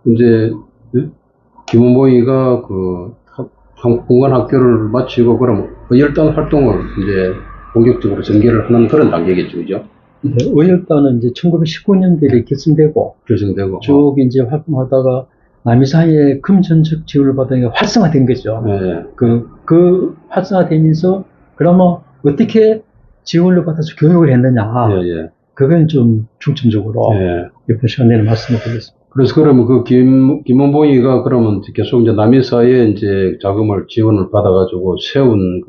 이제, 예? 김원봉이가 공관학교를 마치고, 그럼 의열단 활동을 이제 본격적으로 전개를 하는 그런 단계겠죠, 그죠? 네, 의열단은 이제 1919년도에 결성되고, 쭉 이제 활동하다가 남이사에 금전적 지원을 받으니까 활성화된 거죠. 네. 그 활성화되면서, 그러면 어떻게 지원을 받아서 교육을 했느냐. 예. 그건 좀 중점적으로 이번 시간에 말씀을 드리겠습니다. 그래서 그러면 김원봉이가 그러면 계속 이제 남이사에 이제 자금을 지원을 받아가지고 세운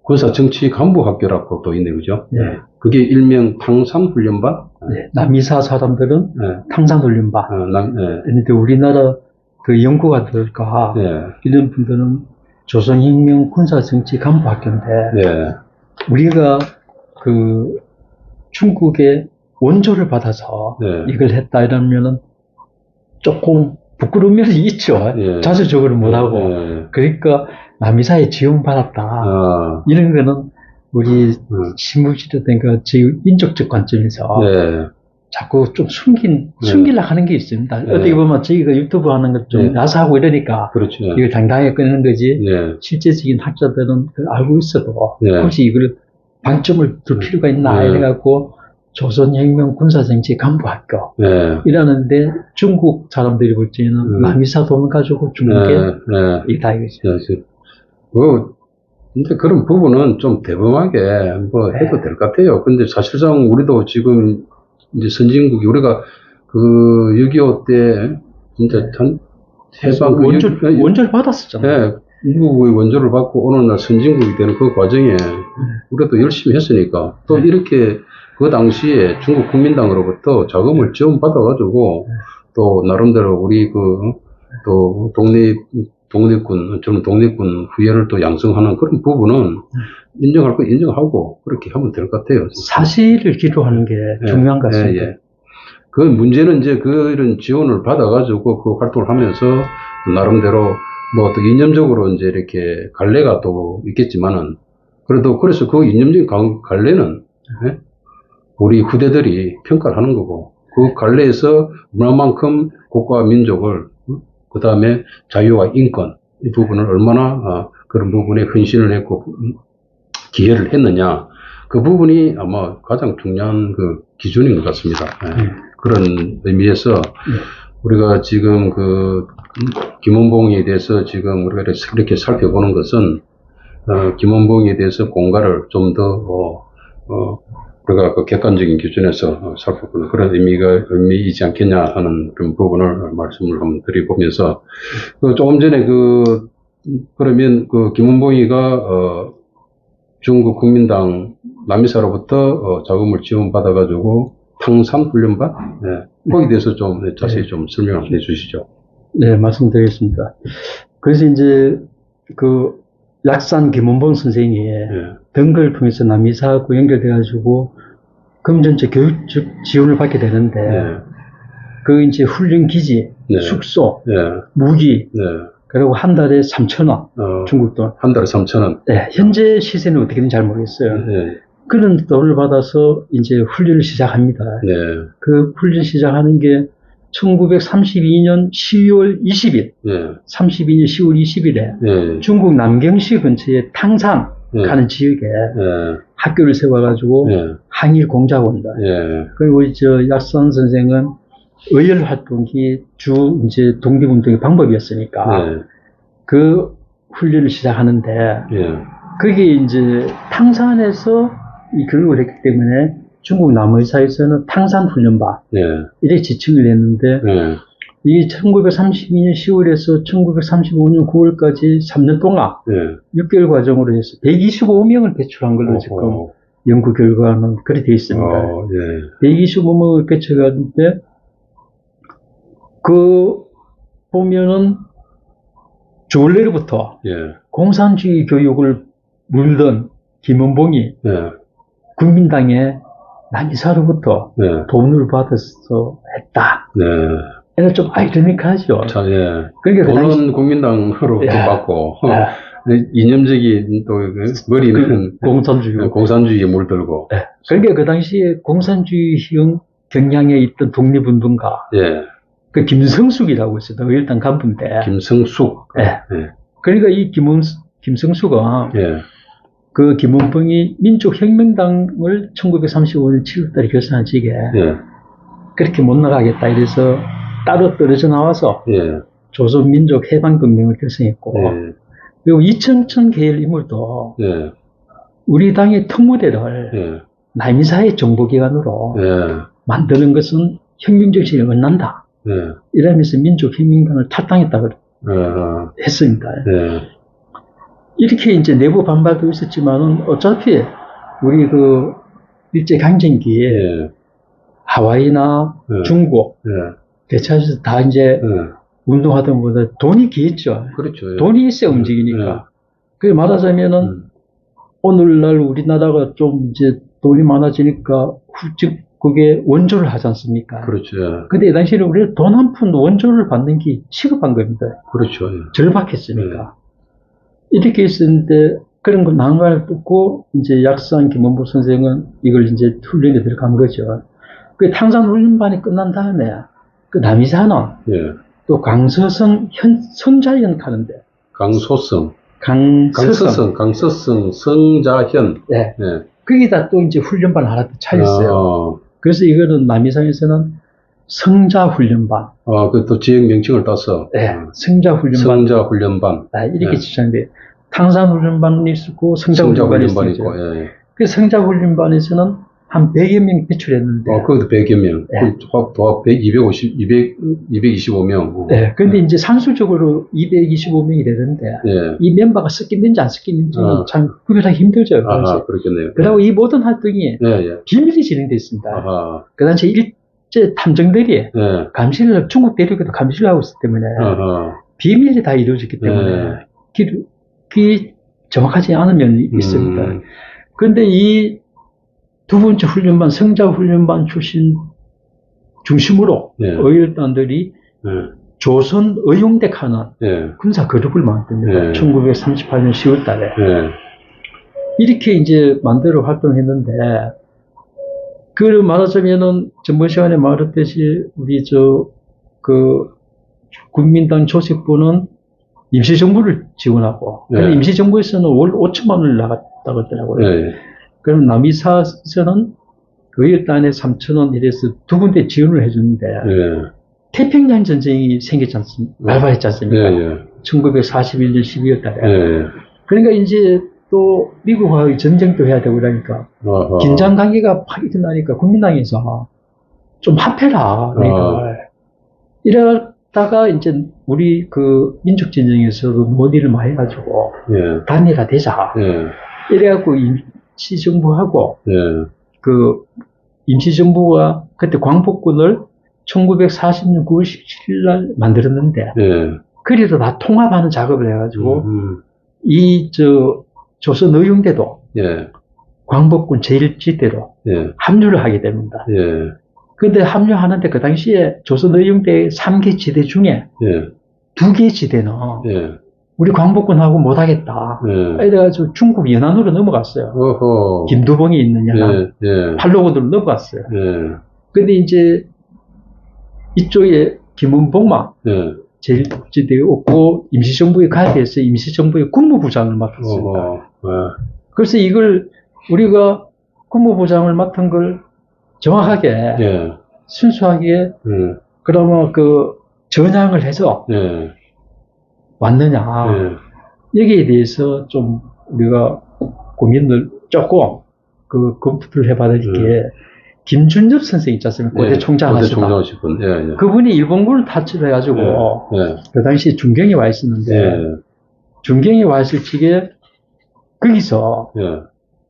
군사 정치 간부 학교라고 또 있네, 그죠? 네. 그게 일명 탕산훈련반? 네. 남이사 사람들은 탕산훈련반. 그런데 우리나라 그 연구가들과 이런 분들은 조선혁명 군사 정치 간부 학교인데, 우리가 그 중국의 원조를 받아서 이걸 했다 이러면은 조금 부끄러운 면이 있죠. 자주적으로 못하고. 그러니까 남이사에 지원받았다. 이런 거는 우리 신문지도 된 그 인적적 관점에서 자꾸 좀 숨기려고 하는 게 있습니다. 어떻게 보면 저희가 유튜브 하는 것 좀 야사하고 이러니까 그렇죠. 이걸 당당하게 꺼내는 거지. 실제적인 학자들은 알고 있어도 굳이 이걸 방점을 둘 필요가 있나 이래갖고 조선혁명 군사정치 간부학교 이라는데 중국 사람들이 볼 때는 남이사 돈 가지고 주는 게 이다 이거죠. 근데 그런 부분은 좀 대범하게 해도 될 것 같아요. 근데 사실상 우리도 지금 이제 선진국이 우리가 6.25 때 진짜 해방 원조를 받았었잖아요. 미국의 원조를 받고 어느 날 선진국이 되는 그 과정에 우리가 또 열심히 했으니까 또 이렇게 그 당시에 중국 국민당으로부터 자금을 지원받아가지고 또 나름대로 우리 또 저는 독립군 후예를 또 양성하는 그런 부분은 인정할 거 인정하고 그렇게 하면 될 것 같아요. 사실을 기록하는 게 중요한 것 같습니다. 그 문제는 이제 이런 지원을 받아가지고 그 활동을 하면서 나름대로 또 이념적으로 이제 이렇게 갈래가 또 있겠지만은 그래서 그 이념적인 갈래는 우리 후대들이 평가를 하는 거고 그 갈래에서 얼마만큼 국가와 민족을 그 다음에 자유와 인권 이 부분을 얼마나 그런 부분에 헌신을 했고 기여를 했느냐 그 부분이 아마 가장 중요한 그 기준인 것 같습니다. 그런 의미에서 우리가 지금 김원봉에 대해서 지금 우리가 이렇게 살펴보는 것은 김원봉에 대해서 공가를 좀 더 우리가 객관적인 기준에서 살펴보는 그런 의미이지 않겠냐 하는 그런 부분을 말씀을 한번 드려보면서 조금 전에 그러면 김원봉이가 중국 국민당 남이사로부터 자금을 지원받아가지고 탕산훈련반 거기에 대해서 좀 자세히 좀 설명을 해주시죠. 네, 말씀드리겠습니다. 그래서 이제 약산 김원봉 선생이 등을 통해서 남이사하고 연결돼가지고 금전적 교육적 지원을 받게 되는데 이제 훈련 기지, 숙소, 무기 그리고 한 달에 3,000원 중국 돈. 한 달에 3,000원. 현재 시세는 어떻게 되는지 잘 모르겠어요. 그런 돈을 받아서 이제 훈련을 시작합니다. 그 훈련 시작하는 게 1932년 12월 20일, 32년 10월 20일에 중국 남경시 근처에 탕산 가는 지역에 학교를 세워가지고 항일 공작원들. 그리고 약산 선생은 의열 활동이 이제 독립운동의 방법이었으니까 그 훈련을 시작하는데 그게 이제 탕산에서 이 교육을 했기 때문에 중국 남의사에서는 탕산훈련반 이렇게 지칭을 했는데 이게 1932년 10월에서 1935년 9월까지 3년 동안 6개월 과정으로 해서 125명을 배출한 걸로 지금 연구 결과는 그렇게 되어 있습니다. 125명을 배출하는데 보면은 조원래로부터 공산주의 교육을 물던 김원봉이 국민당의 남이사로부터 돈을 받아서 했다. 이건 좀 아이러니하죠. 그러니까 돈은 국민당으로부터 받고 이념적인 또 머리는 공산주의에 물들고. 그러니까 그 당시에 공산주의형 경향에 있던 독립운동가, 예. 그 김성숙이라고 있어요. 일단 간부인데. 김성숙. 예. 예. 그러니까 이 김성수가 예. 그 김원봉이 민족혁명당을 1935년 7월달에 결성한 직에 예. 그렇게 못 나가겠다 이래서 따로 떨어져 나와서 예. 조선민족해방동맹을 결성했고 예. 그리고 이청천 계열 인물도 예. 우리 당의 특무대를 예. 남이사의 정보기관으로 예. 만드는 것은 혁명정신이 엇난다. 예. 이러면서 민족혁명당을 탈당했다고 했습니다. 예. 이렇게 이제 내부 반발도 있었지만은 어차피 우리 그 일제강점기에 예. 하와이나 예. 중국, 예. 대차에서 다 이제 운동하던 것보다 돈이 기했죠. 그렇죠. 예. 돈이 있어야 움직이니까. 그게 말하자면은 오늘날 우리나라가 좀 이제 돈이 많아지니까 즉 그게 원조를 하지 않습니까? 그렇죠. 근데 이 당시에는 우리가 돈 한 푼 원조를 받는 게 취급한 겁니다. 그렇죠. 예. 절박했으니까. 이렇게 있었는데 그런 거 난관을 뚫고 이제 약산 김원보 선생은 이걸 이제 훈련에 들어간 거죠. 그 탕산 훈련반이 끝난 다음에 그 남이사는 예. 또 강서성 성자현 가는데 강서성, 강서성 성자현. 네. 예. 거기다 또 이제 훈련반 하나 더 차렸어요. 그래서 이거는 남이상에서는 성자훈련반. 그 지역 명칭을 따서. 네, 성자훈련반. 성자훈련반. 이렇게 지정돼요. 탕산훈련반이 있고 성자훈련반이 있고. 예. 그 성자훈련반에서는 한 100여 명 배출했는데. 거기도 100여 명. 네. 225명. 네. 근데 이제 산술적으로 225명이 되는데. 예. 이 멤버가 섞이는지 안 섞이는지는 참 구별하기 힘들죠. 그렇겠네요. 그리고 이 모든 활동이 예. 비밀리 진행됐습니다. 그 당시 일제 탐정들이 감시를, 중국 대륙에도 감시를 하고 있기 때문에 비밀이 다 이루어졌기 때문에 정확하지 않은 면이 있습니다. 그런데 이 두 번째 훈련반, 성자훈련반 출신 중심으로 의열단들이 조선 의용대 하는 군사 그룹을 만듭니다. 1938년 10월 달에. 이렇게 이제 만들어 활동했는데, 그 말하자면은 전번 시간에 말했듯이 우리 국민당 조직부는 임시정부를 지원하고, 임시정부에서는 월 5천만 원을 나갔다고 하더라고요. 그럼 남이사에서는 의열단에 3천 원 이래서 두 군데 지원을 해주는데, 태평양 전쟁이 생겼지 않습니까? 발발했지 않습니까? 1941년 12월 달에. 그러니까 이제 또 미국과의 전쟁도 해야 되고 그러니까 긴장 관계가 팍 일어나니까 국민당에서 좀 합해라. 이러다가 이제 우리 그 민족전쟁에서도 논의를 많이 해가지고 단일화되자. 이래갖고 임시정부하고 그 임시정부가 그때 광복군을 1940년 9월 17일 날 만들었는데 그래도 다 통합하는 작업을 해가지고 조선 의용대도 광복군 제1지대로 합류를 하게 됩니다. 근데 합류하는데 그 당시에 조선 의용대 3개 지대 중에 2개 지대는 우리 광복군하고 못하겠다. 이래가지고 중국 연안으로 넘어갔어요. 김두봉이 있는 연안. 팔로군으로 넘어갔어요. 근데 이제 이쪽에 김원봉만 제1지대에 없고 임시정부에 가야 돼서 임시정부의 국무부장을 맡았습니다. 그래서 이걸 우리가 국무부장을 맡은 걸 정확하게 순수하게 그러면 그 전향을 해서 왔느냐 여기에 대해서 좀 우리가 고민을 조금 검토를 해봐야 될 게 김준엽 선생 있지 않습니까? 고대 총장 하시던 그분이 일본군을 타집해가지고 그 당시 중경에 와 있었는데 중경에 와 있을 적에 거기서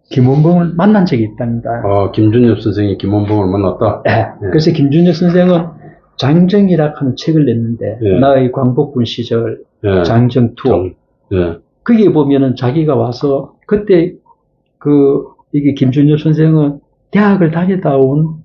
김원봉을 만난 적이 있답니다. 김준엽 선생이 김원봉을 만났다? 그래서 김준엽 선생은 장정이라 하는 책을 냈는데 나의 광복군 시절 장정 투어 거기에 보면은 자기가 와서 그때 이게 김준엽 선생은 대학을 다니다 온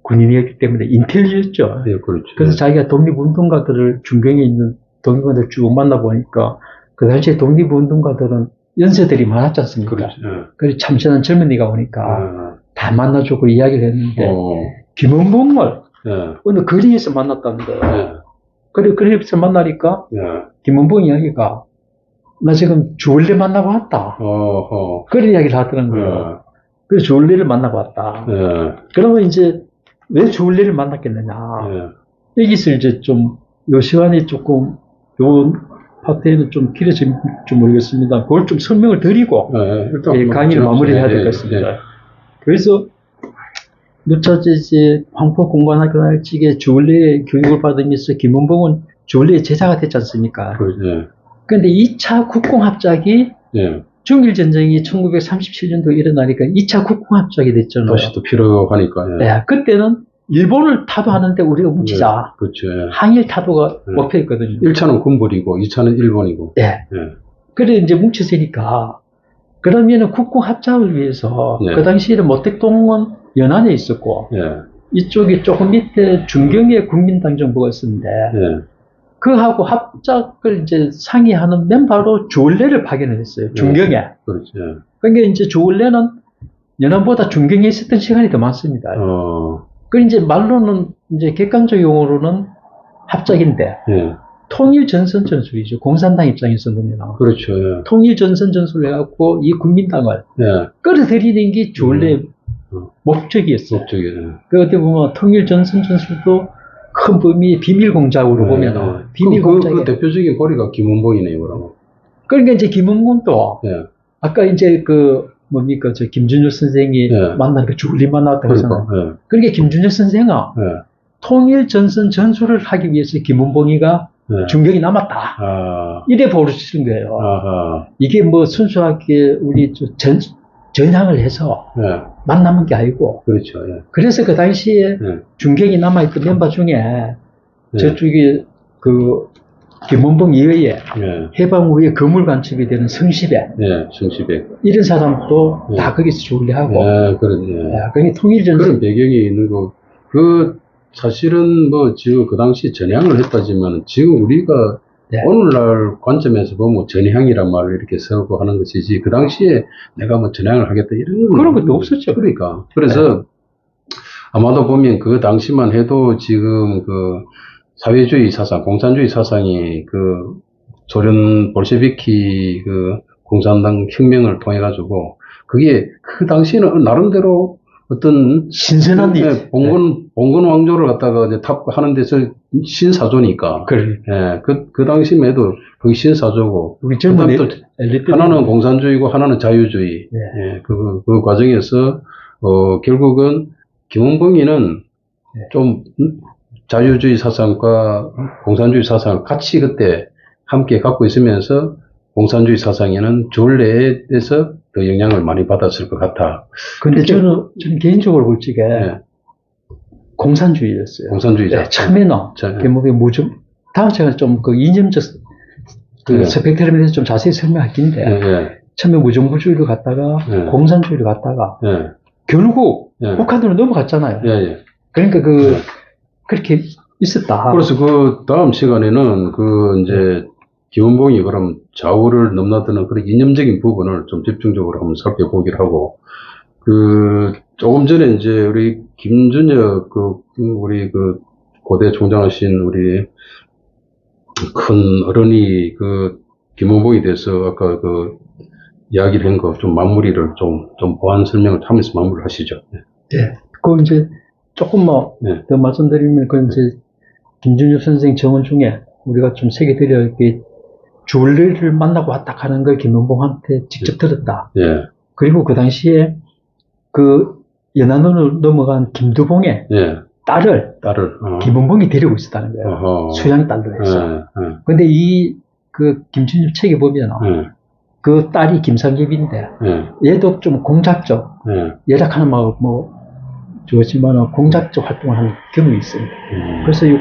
군인이었기 때문에 인텔리였죠. 그렇죠. 그래서 자기가 독립운동가들을 중경에 있는 독립운동가들 쭉 만나보니까 그 당시에 독립운동가들은 연세들이 많았지 않습니까? 그래서 참신한 젊은이가 오니까 다 만나주고 이야기를 했는데 김원봉을 예. 어느 거리에서 만났다는 거예요. 예. 그래, 거리에서 만나니까 예. 김원봉 이야기가 나 지금 주얼리 만나고 왔다. 어허. 그런 이야기를 하더라는 거예요. 예. 그래서 주얼리를 만나고 왔다. 예. 그러면 이제 왜 주얼리를 만났겠느냐. 예. 여기서 이제 좀 요 시간이 조금 요 파트에는 좀 길어질지 모르겠습니다. 그걸 좀 설명을 드리고 일단 예, 강의를 마무리해야 될 것 같습니다. 그래서 누차 이제 황포 공관학교 날직에 주얼리 교육을 받으면서 김원봉은 주얼리의 제자가 됐지 않습니까? 예. 그런데 2차 국공합작이 예. 중일전쟁이 1937년도에 일어나니까 2차 국공합작이 됐잖아요. 다시 또 필요하니까. 예. 네, 그때는 일본을 타도하는데 우리가 뭉치자. 예. 그렇죠. 예. 항일 타도가 예. 목표였거든요. 1차는 군불이고 2차는 일본이고. 예. 예. 그래 이제 뭉쳐지니까 그러면은 국공합작을 위해서 예. 그 당시에는 모택동은 연안에 있었고 예. 이쪽이 조금 밑에 중경에 국민당 정부가 있었는데 예. 그하고 합작을 이제 상의하는 멤버로 주얼레를 파견을 했어요. 중경에. 그렇죠. 예. 그러니까 이제 주얼레는 연안보다 중경에 있었던 시간이 더 많습니다. 그 이제 말로는 이제 객관적 용어로는 합작인데 예. 통일 전선 전술이죠. 공산당 입장에서 보면 그렇죠. 예. 통일 전선 전술을 해갖고 이 국민당을 예. 끌어들이는 게 주얼레 목적이었어요. 목적이. 예. 그 어떻게 보면 통일 전선 전술도 큰 범위의 비밀 공작으로 보면 비밀 공작. 그 대표적인 거리가 김원봉이네요, 그러면. 그러니까 이제 김원봉도 예. 아까 이제 그 뭡니까 저 김준일 선생이 예. 만나니까 주얼리 만났다고 했잖아요. 그러니까. 예. 그러니까 김준일 선생은 예. 통일 전선 전술을 하기 위해서 김원봉이가 예. 중경이 남았다. 아. 이래 보여주는 거예요. 아하. 이게 뭐 순수하게 우리 전향을 해서 예. 만남은 게 아니고. 그렇죠. 예. 그래서 그 당시에 예. 중경이 남아있던 멤버 중에 예. 저쪽에 그 김원봉 이외에 예. 해방 후에 거물 간첩이 되는 성시배 예. 성시백. 이런 사람도 예. 다 거기서 주얼리하고. 예. 그런, 예. 그게 통일전선. 그런 배경이 있는 거. 사실은 뭐 지금 그 당시 전향을 했다지만 지금 우리가 네. 오늘날 관점에서 보면 전향이란 말을 이렇게 쓰고 하는 것이지 그 당시에 내가 뭐 전향을 하겠다 이런 그런 것도 없었죠. 그러니까. 그래서 아마도 보면 그 당시만 해도 지금 그 사회주의 사상, 공산주의 사상이 그 소련 볼셰비키 그 공산당 혁명을 통해 가지고 그게 그 당시에는 나름대로 어떤 신선한 일. 봉건 왕조를 갖다가 이제 하는 데서 신사조니까. 그래. 예, 그 당시만 해도 그게 신사조고. 우리 젊은 또 엘리트. 하나는 공산주의고 하나는 자유주의. 네. 예, 그 과정에서, 결국은 김원봉이는 네. 좀 자유주의 사상과 공산주의 사상을 같이 그때 함께 갖고 있으면서 공산주의 사상에는 주얼레에 대해서 더 영향을 많이 받았을 것 같아. 근데 저는 개인적으로 볼 적에 예. 공산주의였어요. 공산주의자. 네, 처음에는 개목의 무좀 다음 시간에 좀 그 이념적 그 스펙트럼에 대해서 좀 자세히 설명할 텐데 처음에 무정부주의를 갖다가 공산주의를 갖다가 결국 북한으로 넘어갔잖아요. 그러니까 그렇게 있었다. 그래서 그 다음 시간에는 이제 김원봉이 그럼 좌우를 넘나드는 그런 이념적인 부분을 좀 집중적으로 한번 살펴보기를 하고, 조금 전에 이제 우리 김준혁 우리 고대 총장하신 우리 큰 어른이 김원봉에 대해서 아까 이야기를 한 거 좀 마무리를 좀 보완 설명을 하면서 마무리를 하시죠. 네. 그 이제 조금 더 말씀드리면 이제 김준혁 선생 정원 중에 우리가 좀 새겨드려야 할 게 주얼리를 만나고 왔다 하는 걸 김원봉한테 직접 들었다. 예. 그리고 그 당시에 연안으로 넘어간 김두봉의 딸을 김원봉이 데리고 있었다는 거예요. 수양 딸로 해서. 근데 김준혁 책에 보면 그 딸이 김상립인데 얘도 좀 공작적 예작하는 좋지만 공작적 활동을 하는 경험이 있습니다. 그래서 이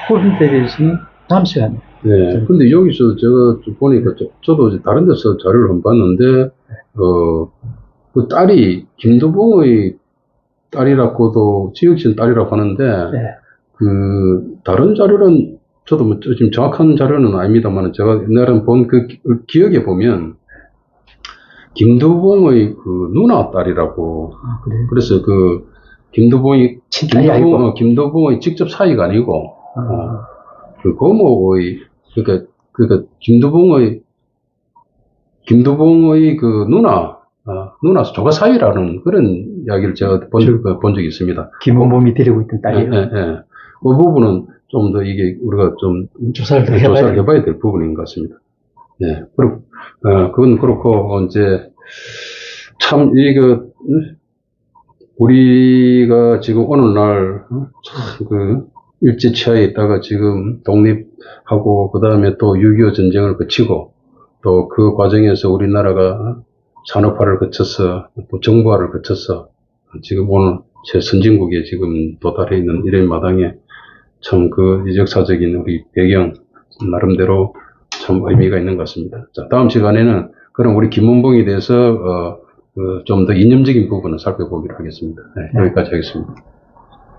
부분에 대해서는 다음 시간에. 네. 근데 여기서 제가 좀 보니까 저도 이제 다른 데서 자료를 한번 봤는데, 그 딸이 김두봉의 딸이라고도 지역신 딸이라고 하는데, 다른 자료는 저도 지금 정확한 자료는 아닙니다만 제가 옛날에 본 기억에 보면 김두봉의 누나 딸이라고. 그래요? 그래서 친딸이 아니고. 김두봉의 직접 사이가 아니고, 그 고모의, 그러니까 김두봉의 그 누나 조카 사위라는 그런 이야기를 제가 본 적이 있습니다. 김원범이 데리고 있던 딸이요. 그 부분은 좀 더 이게 우리가 좀 조사를 해봐야 될 부분인 것 같습니다. 네. 그건 그렇고, 이제, 참, 우리가 지금 오늘날, 일제치하에 있다가 지금 독립하고, 그 다음에 또 6.25 전쟁을 거치고, 또 그 과정에서 우리나라가 산업화를 거쳐서, 또 정부화를 거쳐서, 지금 오늘 제 선진국에 지금 도달해 있는 이런 마당에 참 그 역사적인 우리 배경, 나름대로 참 의미가 있는 것 같습니다. 자, 다음 시간에는 그럼 우리 김문봉에 대해서 좀 더 이념적인 부분을 살펴보기로 하겠습니다. 네, 여기까지 하겠습니다.